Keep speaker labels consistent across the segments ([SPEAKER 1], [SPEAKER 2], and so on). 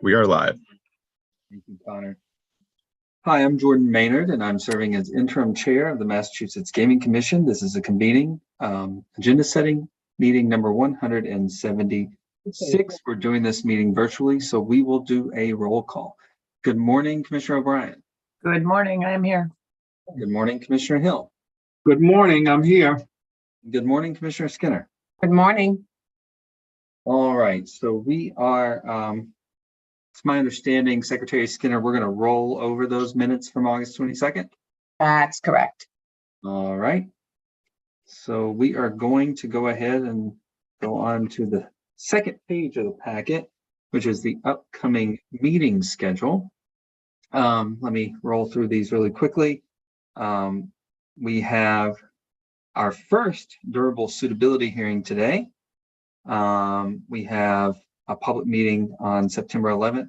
[SPEAKER 1] We are live.
[SPEAKER 2] Thank you, Connor. Hi, I'm Jordan Maynard, and I'm serving as interim chair of the Massachusetts Gaming Commission. This is a convening agenda setting meeting number 176. We're doing this meeting virtually, so we will do a roll call. Good morning, Commissioner O'Brien.
[SPEAKER 3] Good morning, I am here.
[SPEAKER 2] Good morning, Commissioner Hill.
[SPEAKER 4] Good morning, I'm here.
[SPEAKER 2] Good morning, Commissioner Skinner.
[SPEAKER 3] Good morning.
[SPEAKER 2] All right, so we are, it's my understanding, Secretary Skinner, we're going to roll over those minutes from August 22nd.
[SPEAKER 3] That's correct.
[SPEAKER 2] All right. So we are going to go ahead and go on to the second page of the packet, which is the upcoming meeting schedule. Let me roll through these really quickly. We have our first durable suitability hearing today. We have a public meeting on September 11th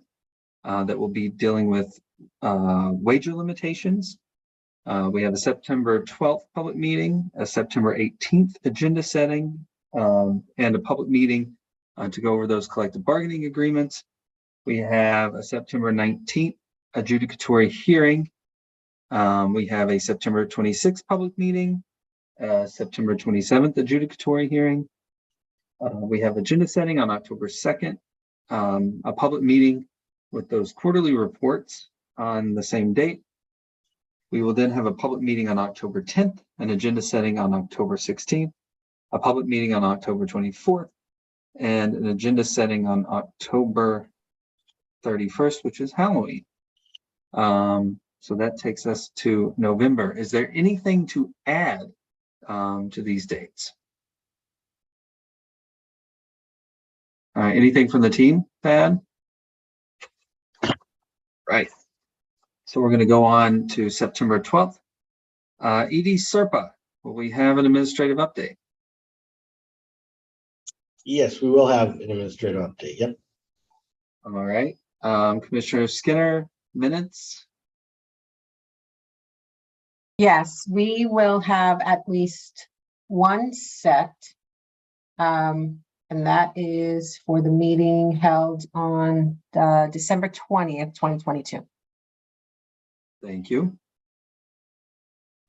[SPEAKER 2] that will be dealing with wager limitations. We have a September 12th public meeting, a September 18th agenda setting, and a public meeting to go over those collective bargaining agreements. We have a September 19th adjudicatory hearing. We have a September 26th public meeting, September 27th adjudicatory hearing. We have agenda setting on October 2nd, a public meeting with those quarterly reports on the same date. We will then have a public meeting on October 10th, an agenda setting on October 16th, a public meeting on October 24th, and an agenda setting on October 31st, which is Halloween. So that takes us to November. Is there anything to add to these dates? Anything from the team, Thad? Right. So we're going to go on to September 12th. ED Serpa, will we have an administrative update?
[SPEAKER 5] Yes, we will have an administrative update. Yep.
[SPEAKER 2] All right. Commissioner Skinner, minutes?
[SPEAKER 3] Yes, we will have at least one set. And that is for the meeting held on December 20th, 2022.
[SPEAKER 2] Thank you.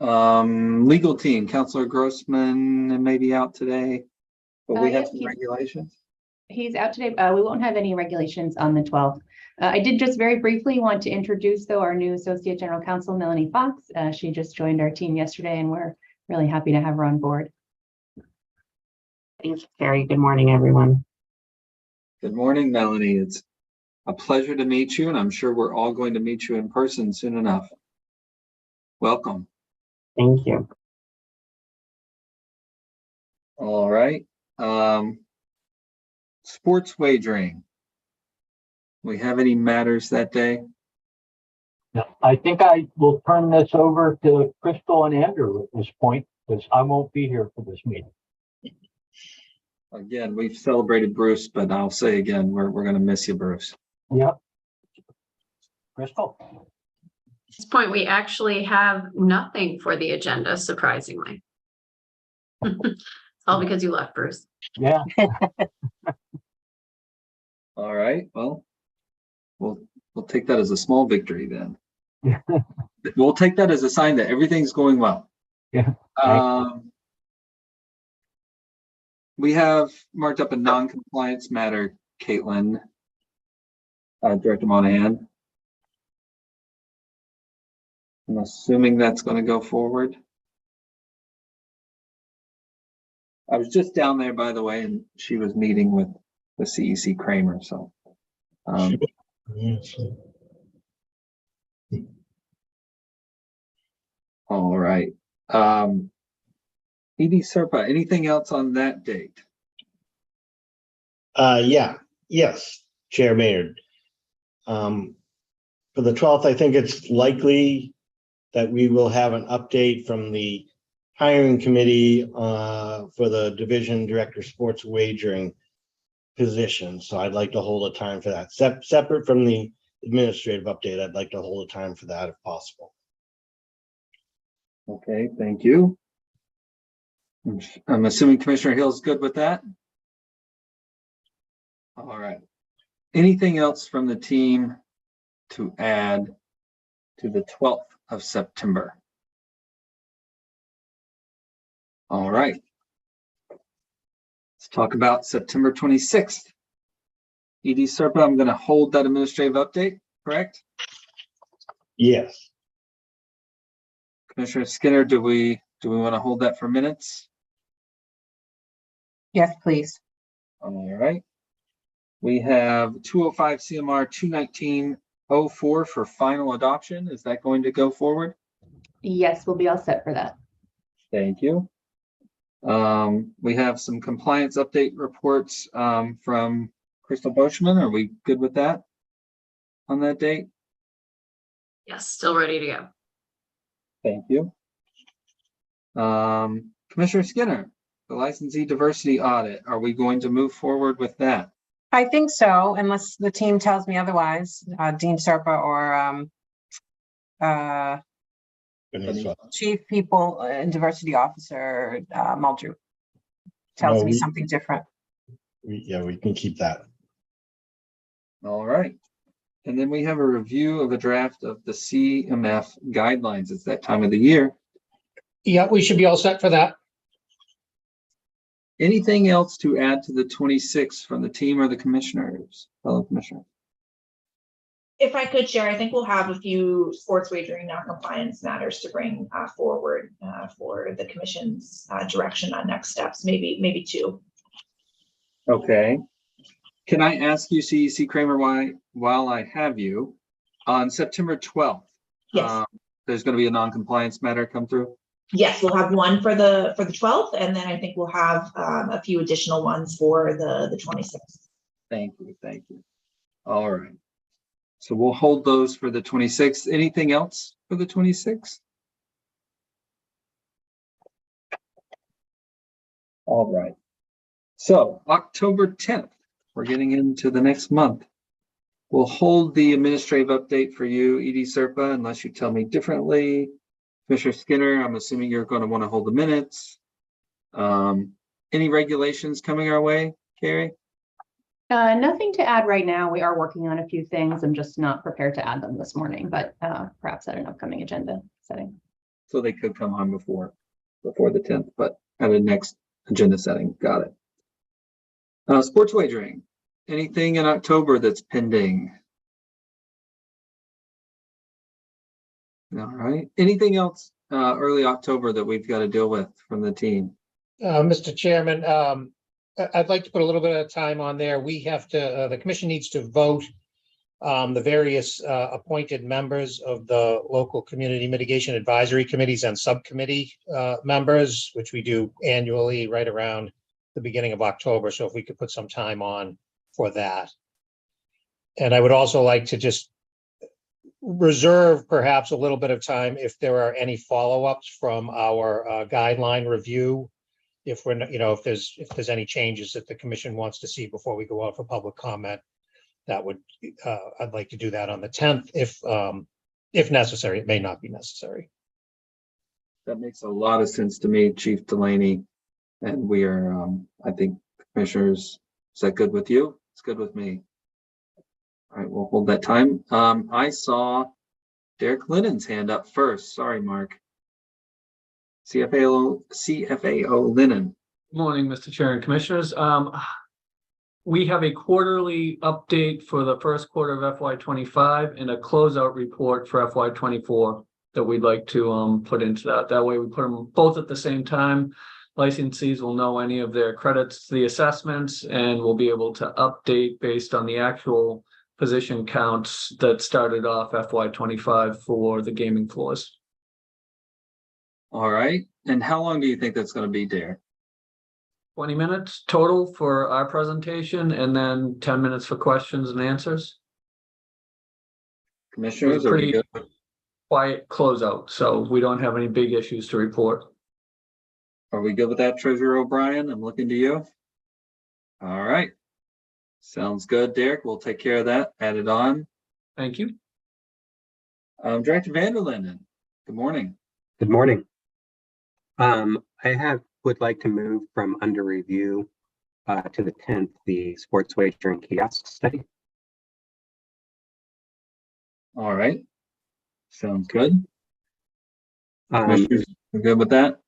[SPEAKER 2] Legal team, Counselor Grossman may be out today, but we have some regulations.
[SPEAKER 6] He's out today. We won't have any regulations on the 12th. I did just very briefly want to introduce, though, our new Associate General Counsel, Melanie Fox. She just joined our team yesterday, and we're really happy to have her on board.
[SPEAKER 7] Thanks, Carrie. Good morning, everyone.
[SPEAKER 2] Good morning, Melanie. It's a pleasure to meet you, and I'm sure we're all going to meet you in person soon enough. Welcome.
[SPEAKER 7] Thank you.
[SPEAKER 2] All right. Sports wagering. We have any matters that day?
[SPEAKER 4] Yeah, I think I will turn this over to Crystal and Andrew at this point, because I won't be here for this meeting.
[SPEAKER 2] Again, we've celebrated Bruce, but I'll say again, we're going to miss you, Bruce.
[SPEAKER 4] Yep. Crystal?
[SPEAKER 8] At this point, we actually have nothing for the agenda, surprisingly. It's all because you left, Bruce.
[SPEAKER 4] Yeah.
[SPEAKER 2] All right. Well, we'll take that as a small victory then. We'll take that as a sign that everything's going well.
[SPEAKER 4] Yeah.
[SPEAKER 2] We have marked up a non-compliance matter, Caitlin, Director Monahan. I'm assuming that's going to go forward. I was just down there, by the way, and she was meeting with the CEC Kramer. So, all right. ED Serpa, anything else on that date?
[SPEAKER 5] Yes, Chair Maynard. For the 12th, I think it's likely that we will have an update from the hiring committee for the division director sports wagering position. So I'd like to hold a time for that. Separate from the administrative update, I'd like to hold a time for that if possible.
[SPEAKER 2] Okay, thank you. I'm assuming Commissioner Hill's good with that. All right. anything else from the team to add to the 12th of September? All right. Let's talk about September 26th. ED Serpa, I'm going to hold that administrative update, correct?
[SPEAKER 5] Yes.
[SPEAKER 2] Commissioner Skinner, do we want to hold that for minutes?
[SPEAKER 3] Yes, please.
[SPEAKER 2] All right. We have 205 CMR 219.04 for final adoption. Is that going to go forward?
[SPEAKER 6] Yes, we'll be all set for that.
[SPEAKER 2] Thank you. We have some compliance update reports from Crystal Boschman. Are we good with that on that date?
[SPEAKER 8] Yes, still ready to go.
[SPEAKER 2] Thank you. Commissioner Skinner, the licensee diversity audit, are we going to move forward with that?
[SPEAKER 3] I think so, unless the team tells me otherwise, Dean Serpa or Chief People and Diversity Officer Muldrew tells
[SPEAKER 5] No,
[SPEAKER 3] me
[SPEAKER 5] we-
[SPEAKER 3] something different.
[SPEAKER 5] We can keep that.
[SPEAKER 2] All right. And then we have a review of a draft of the CMF guidelines. It's that time of the year.
[SPEAKER 1] Yeah, we should be all set for that.
[SPEAKER 2] Anything else to add to the 26th from the team or the commissioners, fellow commissioners?
[SPEAKER 9] If I could share, I think we'll have a few sports wagering non-compliance matters to bring forward for the commission's direction on next steps, maybe two.
[SPEAKER 2] Okay. Can I ask you, CEC Kramer, while I have you, on September 12th,
[SPEAKER 9] Yes.
[SPEAKER 2] There's going to be a non-compliance matter come through?
[SPEAKER 9] Yes, we'll have one for the 12th, and then I think we'll have a few additional ones for the 26th.
[SPEAKER 2] Thank you. Thank you. All right. So we'll hold those for the 26th. Anything else for the 26th? All right. So October 10th, we're getting into the next month. We'll hold the administrative update for you, ED Serpa, unless you tell me differently. Commissioner Skinner, I'm assuming you're going to want to hold the minutes. Any regulations coming our way, Carrie?
[SPEAKER 6] Nothing to add right now. We are working on a few things. I'm just not prepared to add them this morning, but perhaps at an upcoming agenda setting.
[SPEAKER 2] So they could come on before the 10th, but at a next agenda setting. Got it. Sports wagering. Anything in October that's pending? All right. Anything else early October that we've got to deal with from the team?
[SPEAKER 1] Mr. Chairman, I'd like to put a little bit of time on there. We have to, the commission needs to vote the various appointed members of the local community mitigation advisory committees and subcommittee members, which we do annually right around the beginning of October. So if we could put some time on for that. And I would also like to just reserve perhaps a little bit of time if there are any follow-ups from our guideline review. If we're, if there's any changes that the commission wants to see before we go out for public comment, that would, I'd like to do that on the 10th if necessary. It may not be necessary.
[SPEAKER 2] That makes a lot of sense to me, Chief Delaney. And we are, I think, commissioners, is that good with you? It's good with me. All right, we'll hold that time. I saw Derek Lennon's hand up first. Sorry, Mark. CFAO Lennon.
[SPEAKER 10] Good morning, Mr. Chair and Commissioners. We have a quarterly update for the first quarter of FY25 and a closeout report for FY24 that we'd like to put into that. That way we put them both at the same time. Licensees will know any of their credits to the assessments and we'll be able to update based on the actual position counts that started off FY25 for the gaming floors.
[SPEAKER 2] All right. And how long do you think that's going to be, Derek?
[SPEAKER 10] 20 minutes total for our presentation and then 10 minutes for questions and answers.
[SPEAKER 2] Commissioners,
[SPEAKER 10] Pretty
[SPEAKER 2] are we good?
[SPEAKER 10] quiet closeout, so we don't have any big issues to report.
[SPEAKER 2] Are we good with that, Treasurer O'Brien? I'm looking to you. All right. Sounds good, Derek. We'll take care of that. Add it on.
[SPEAKER 10] Thank you.
[SPEAKER 2] Director Vanderlinden, good morning.
[SPEAKER 11] Good morning. I would like to move from under review to the 10th, the sports wagering kiosk study.
[SPEAKER 2] All right. Sounds good.
[SPEAKER 11] Um,
[SPEAKER 2] Commissioners, we're good with that?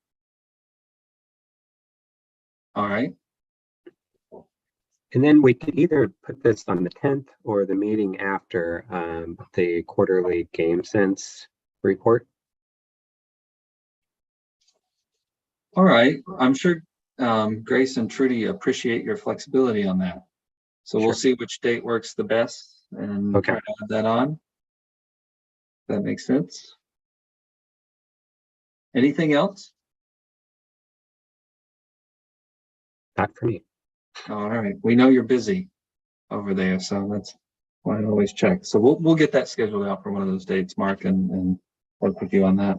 [SPEAKER 2] All right.
[SPEAKER 11] and then we could either put this on the 10th or the meeting after the quarterly game sense report.
[SPEAKER 2] All right. I'm sure Grace and Trudy appreciate your flexibility on that. So we'll
[SPEAKER 11] Sure.
[SPEAKER 2] see which date works the best and
[SPEAKER 11] Okay.
[SPEAKER 2] try to add that on. That makes sense. Anything else?
[SPEAKER 11] Not for me.
[SPEAKER 2] All right. We know you're busy over there, so that's why I always check. So we'll get that scheduled out for one of those dates, Mark, and work with you on that.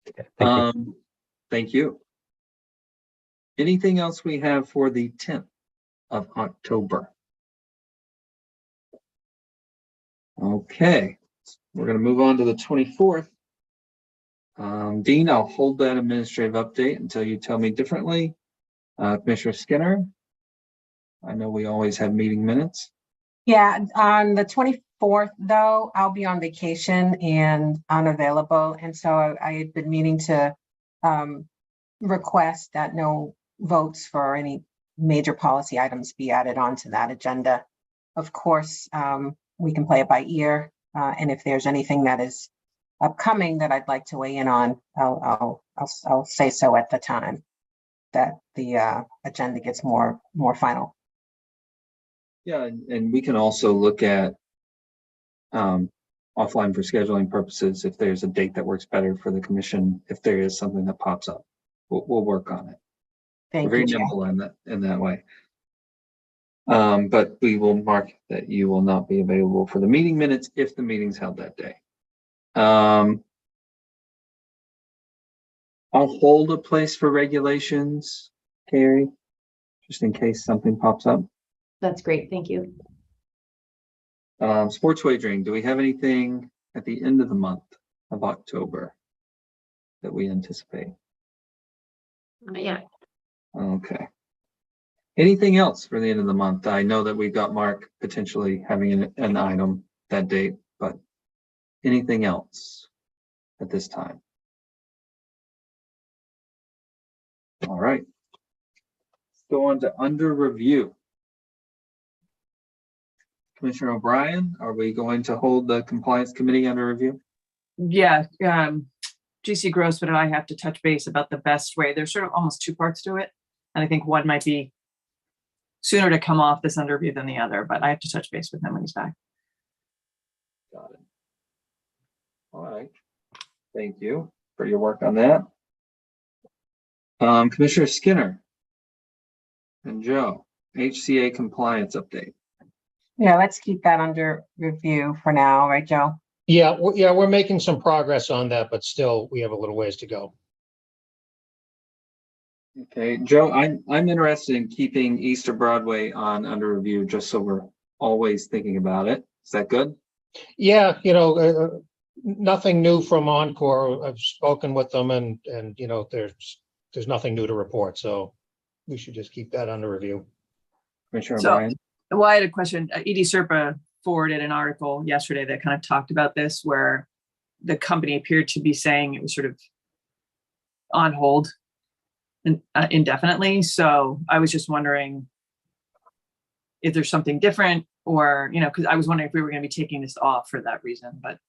[SPEAKER 11] Okay, thank you.
[SPEAKER 2] Thank you. Anything else we have for the 10th of October? Okay, we're going to move on to the 24th. Dean, I'll hold that administrative update until you tell me differently. Commissioner Skinner, I know we always have meeting minutes.
[SPEAKER 3] Yeah, on the 24th, though, I'll be on vacation and unavailable. And so I had been meaning to request that no votes for any major policy items be added onto that agenda. Of course, we can play it by ear. And if there's anything that is upcoming that I'd like to weigh in on, I'll say so at the time that the agenda gets more final.
[SPEAKER 2] Yeah, and we can also look at offline for scheduling purposes if there's a date that works better for the commission. If there is something that pops up, we'll work on it.
[SPEAKER 3] Thank
[SPEAKER 2] We're very
[SPEAKER 3] you, Chair.
[SPEAKER 2] nimble in that way. But we will mark that you will not be available for the meeting minutes if the meeting's held that day. I'll hold a place for regulations, Carrie, just in case something pops up.
[SPEAKER 6] That's great. Thank you.
[SPEAKER 2] Sports wagering, do we have anything at the end of the month of October that we anticipate?
[SPEAKER 8] Yeah.
[SPEAKER 2] Okay. Anything else for the end of the month? I know that we've got Mark potentially having an item that date, but anything else at this time? All right. Let's go on to under review. Commissioner O'Brien, are we going to hold the compliance committee under review?
[SPEAKER 12] Yeah, GC Grossman and I have to touch base about the best way. There's sort of almost two parts to it. And I think one might be sooner to come off this under review than the other, but I have to touch base with him when he's back.
[SPEAKER 2] Got it. All right. Thank you for your work on that. Commissioner Skinner and Joe, HCA compliance update.
[SPEAKER 3] Yeah, let's keep that under review for now, right, Joe?
[SPEAKER 1] Yeah, we're making some progress on that, but still we have a little ways to go.
[SPEAKER 2] Okay, Joe, I'm interested in keeping Easter Broadway on under review just so we're always thinking about it. Is that good?
[SPEAKER 1] Yeah, nothing new from Encore. I've spoken with them and there's nothing new to report. So we should just keep that under review.
[SPEAKER 2] Commissioner
[SPEAKER 12] So-
[SPEAKER 2] O'Brien?
[SPEAKER 12] Well, I had a question. Edie Serpa forwarded an article yesterday that kind of talked about this, where the company appeared to be saying it was sort of on hold indefinitely. So I was just wondering if there's something different, or, because I was wondering if we were going to be taking this off for that reason, but.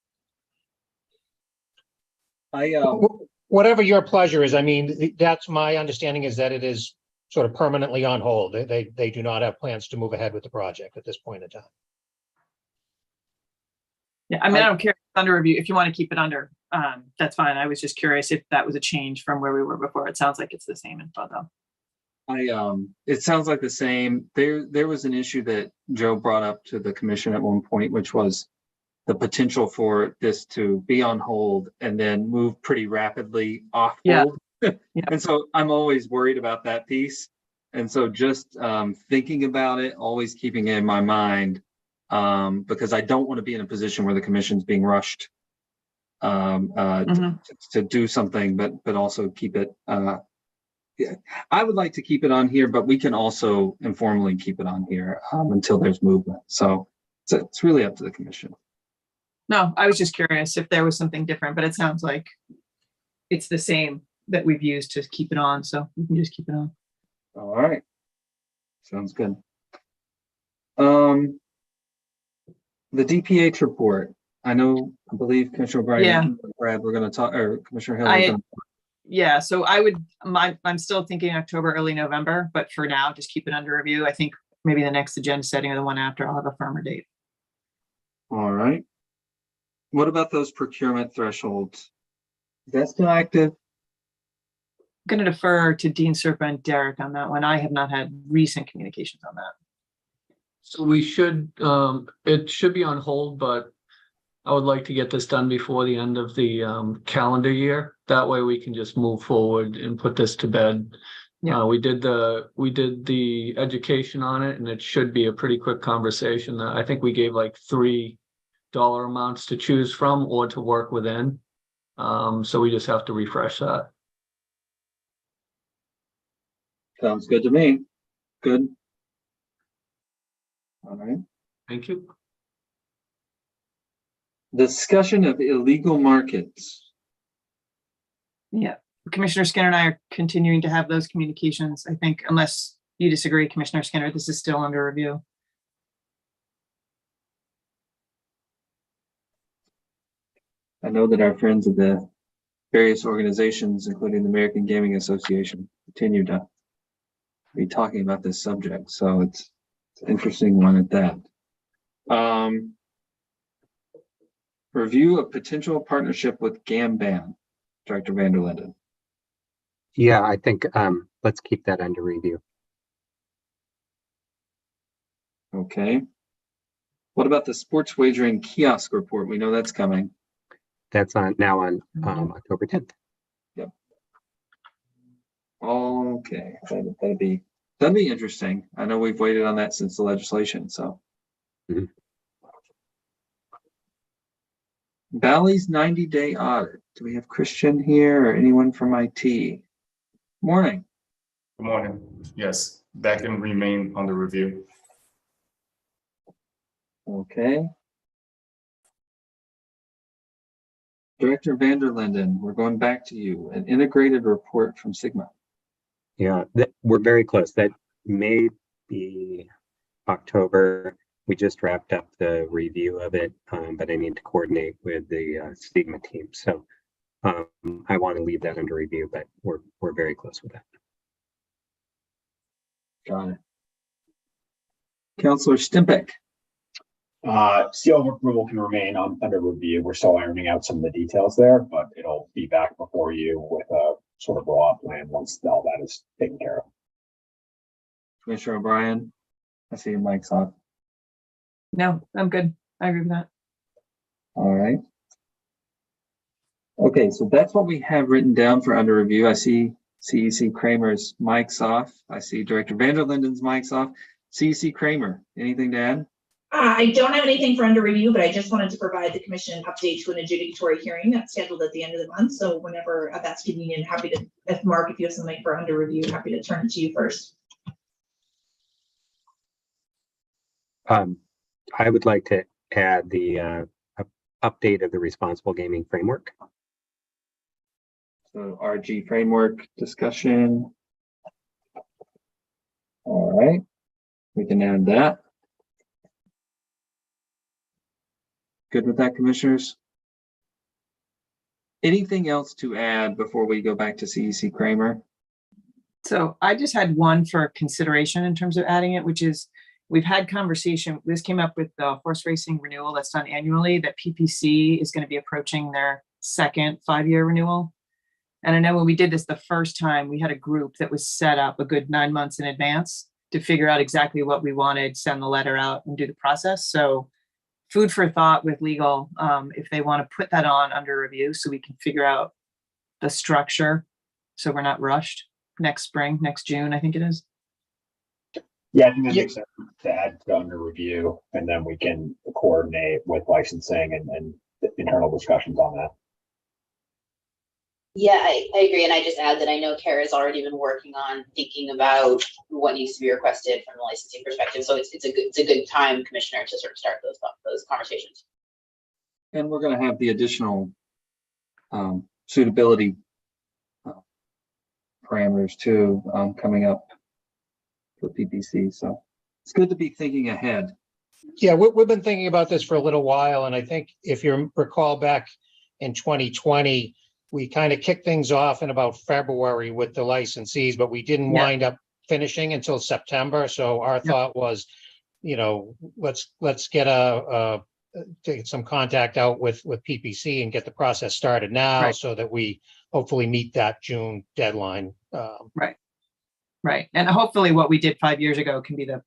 [SPEAKER 1] Whatever your pleasure is. I mean, that's my understanding, is that it is sort of permanently on hold. They do not have plans to move ahead with the project at this point in time.
[SPEAKER 12] Yeah, I mean, I don't care if it's under review. If you want to keep it under, that's fine. I was just curious if that was a change from where we were before. It sounds like it's the same info though.
[SPEAKER 2] It sounds like the same. There was an issue that Joe brought up to the commission at one point, which was the potential for this to be on hold and then move pretty rapidly off hold.
[SPEAKER 12] Yeah.
[SPEAKER 2] And so I'm always worried about that piece. And so just thinking about it, always keeping it in my mind, because I don't want to be in a position where the commission's being rushed to do something, but also keep it. I would like to keep it on here, but we can also informally keep it on here until there's movement. So it's really up to the commission.
[SPEAKER 12] No, I was just curious if there was something different, but it sounds like it's the same that we've used to keep it on, so we can just keep it on.
[SPEAKER 2] All right. Sounds good. The DPH report. I believe Commissioner O'Brien,
[SPEAKER 12] Yeah.
[SPEAKER 2] and Brad, we're going to talk, or Commissioner Hill.
[SPEAKER 12] Yeah, so I'm still thinking October, early November, but for now, just keep it under review. I think maybe the next agenda setting or the one after, I'll have a firmer date.
[SPEAKER 2] All right. What about those procurement thresholds? Is that still active?
[SPEAKER 12] I'm going to defer to Dean Serpa and Derek on that one. I have not had recent communications on that.
[SPEAKER 10] So we should, it should be on hold, but I would like to get this done before the end of the calendar year. That way we can just move forward and put this to bed.
[SPEAKER 12] Yeah.
[SPEAKER 10] We did the education on it, and it should be a pretty quick conversation. I think we gave like $3 amounts to choose from or to work within. So we just have to refresh that.
[SPEAKER 2] Sounds good to me. Good. All right.
[SPEAKER 10] Thank you.
[SPEAKER 2] Discussion of illegal markets.
[SPEAKER 12] Yeah, Commissioner Skinner and I are continuing to have those communications. I think unless you disagree, Commissioner Skinner, this is still under review.
[SPEAKER 2] I know that our friends of the various organizations, including the American Gaming Association, continue to be talking about this subject. So it's an interesting one at that. Review of potential partnership with Gamban, Director Van der Linden.
[SPEAKER 11] Yeah, I think let's keep that under review.
[SPEAKER 2] Okay. What about the sports wagering kiosk report? We know that's coming.
[SPEAKER 11] That's now on October 10th.
[SPEAKER 2] Yep. Okay, that'd be interesting. I know we've waited on that since the legislation. So.
[SPEAKER 11] Mhm.
[SPEAKER 2] Bally's 90-day audit. Do we have Christian here or anyone from IT? Morning.
[SPEAKER 13] Good morning. Yes, that can remain under review.
[SPEAKER 2] Okay. Director Van der Linden, we're going back to you. An integrated report from Sigma.
[SPEAKER 11] Yeah, we're very close. That may be October. We just wrapped up the review of it, but I need to coordinate with the Sigma team. So I want to leave that under review, but we're very close with that.
[SPEAKER 2] Got it. Councilor Stimpak.
[SPEAKER 14] CO approval can remain under review. We're still ironing out some of the details there, but it'll be back before you with a sort of raw plan once all that is taken care of.
[SPEAKER 2] Commissioner O'Brien, I see your mic's off.
[SPEAKER 12] No, I'm good. I agree with that.
[SPEAKER 2] All right. Okay, so that's what we have written down for under review. I see CEC Kramer's mic's off. I see Director Van der Linden's mic's off. CEC Kramer, anything to add?
[SPEAKER 9] I don't have anything for under review, but I just wanted to provide the commission an update to an adjudicatory hearing that's scheduled at the end of the month. So whenever that's convenient, happy to, if Mark, if you have something for under review, happy to turn it to you first.
[SPEAKER 11] I would like to add the update of the responsible gaming framework.
[SPEAKER 2] So RG framework discussion. All right, we can add that. Good with that, commissioners? Anything else to add before we go back to CEC Kramer?
[SPEAKER 12] So I just had one for consideration in terms of adding it, which is we've had conversation. This came up with the horse racing renewal that's done annually, that PPC is going to be approaching their second 5-year renewal. And I know when we did this the first time, we had a group that was set up a good 9 months in advance to figure out exactly what we wanted, send the letter out and do the process. So food for thought with legal, if they want to put that on under review so we can figure out the structure so we're not rushed next spring, next June, I think it is.
[SPEAKER 14] Yeah, I think that makes sense to add to under review, and then we can coordinate with licensing and internal discussions on that.
[SPEAKER 15] Yeah, I agree. And I just add that I know Kara's already been working on thinking about what needs to be requested from the licensing perspective. So it's a good time, Commissioner, to sort of start those conversations.
[SPEAKER 2] And we're going to have the additional suitability parameters too coming up for PPC. So it's good to be thinking ahead.
[SPEAKER 1] Yeah, we've been thinking about this for a little while, and I think if you recall back in 2020, we kind of kicked things off in about February with the licensees, but we didn't
[SPEAKER 12] Yeah.
[SPEAKER 1] wind up finishing until September. So our thought was, let's get get some contact out with PPC and get the process started now,
[SPEAKER 12] Right.
[SPEAKER 1] so that we hopefully meet that June deadline.
[SPEAKER 12] Right. And hopefully what we did 5 years ago can be the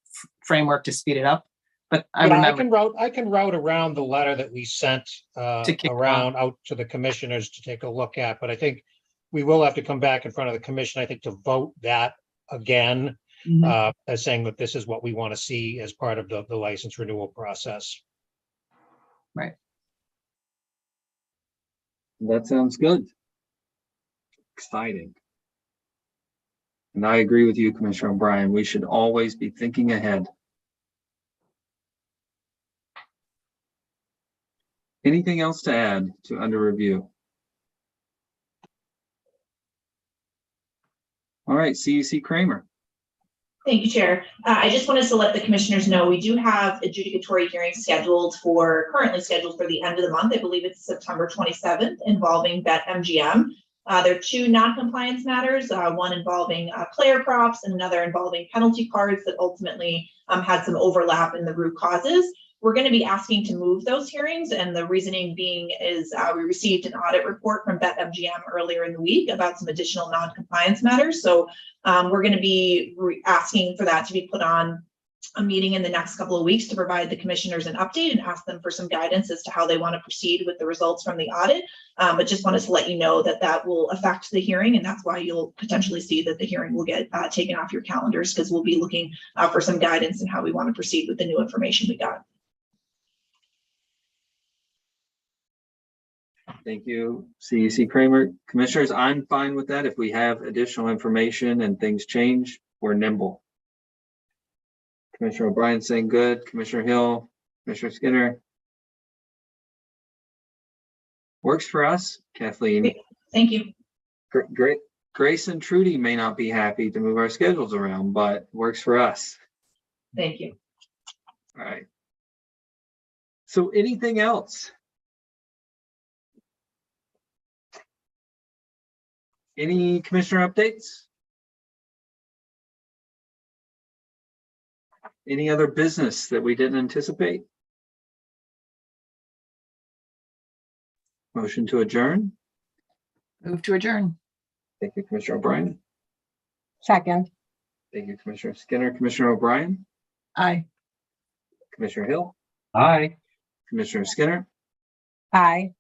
[SPEAKER 12] framework to speed it up. But I
[SPEAKER 1] Yeah,
[SPEAKER 12] remember.
[SPEAKER 1] I can route around the letter that we sent
[SPEAKER 12] To kick it
[SPEAKER 1] around out to the commissioners to take a look at, but I think we will have to come back in front of the commission, I think, to vote that again,
[SPEAKER 12] Mhm.
[SPEAKER 1] as saying that this is what we want to see as part of the license renewal process.
[SPEAKER 12] Right.
[SPEAKER 2] That sounds good. Exciting. And I agree with you, Commissioner O'Brien. We should always be thinking ahead. Anything else to add to under review? All right, CEC Kramer.
[SPEAKER 9] Thank you, Chair. I just wanted to let the commissioners know we do have adjudicatory hearings currently scheduled for the end of the month. I believe it's September 27th, involving BetMGM. There are two non-compliance matters, one involving player props and another involving penalty cards that ultimately had some overlap in the root causes. We're going to be asking to move those hearings, and the reasoning being is we received an audit report from BetMGM earlier in the week about some additional non-compliance matters. So we're going to be asking for that to be put on a meeting in the next couple of weeks to provide the commissioners an update and ask them for some guidance as to how they want to proceed with the results from the audit. But just wanted to let you know that that will affect the hearing, and that's why you'll potentially see that the hearing will get taken off your calendars, because we'll be looking for some guidance in how we want to proceed with the new information we got.
[SPEAKER 2] Thank you, CEC Kramer. Commissioners, I'm fine with that. If we have additional information and things change, we're nimble. Commissioner O'Brien saying good. Commissioner Hill, Commissioner Skinner. Works for us, Kathleen.
[SPEAKER 9] Thank you.
[SPEAKER 2] Great. Grace and Trudy may not be happy to move our schedules around, but works for us.
[SPEAKER 9] Thank you.
[SPEAKER 2] All right. So anything else? Any commissioner updates? Any other business that we didn't anticipate? Motion to adjourn.
[SPEAKER 12] Move to adjourn.
[SPEAKER 2] Thank you, Commissioner O'Brien.
[SPEAKER 3] Second.
[SPEAKER 2] Thank you, Commissioner Skinner. Commissioner O'Brien.
[SPEAKER 12] Aye.
[SPEAKER 2] Commissioner Hill.
[SPEAKER 4] Aye.
[SPEAKER 2] Commissioner Skinner.
[SPEAKER 3] Aye.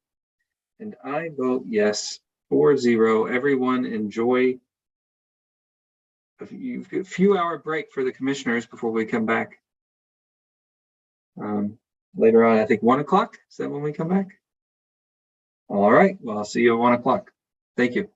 [SPEAKER 2] And I vote yes, 4-0. Everyone enjoy a few hour break for the commissioners before we come back. Later on, I think 1 o'clock. Is that when we come back? All right. Well, I'll see you at 1 o'clock. Thank you.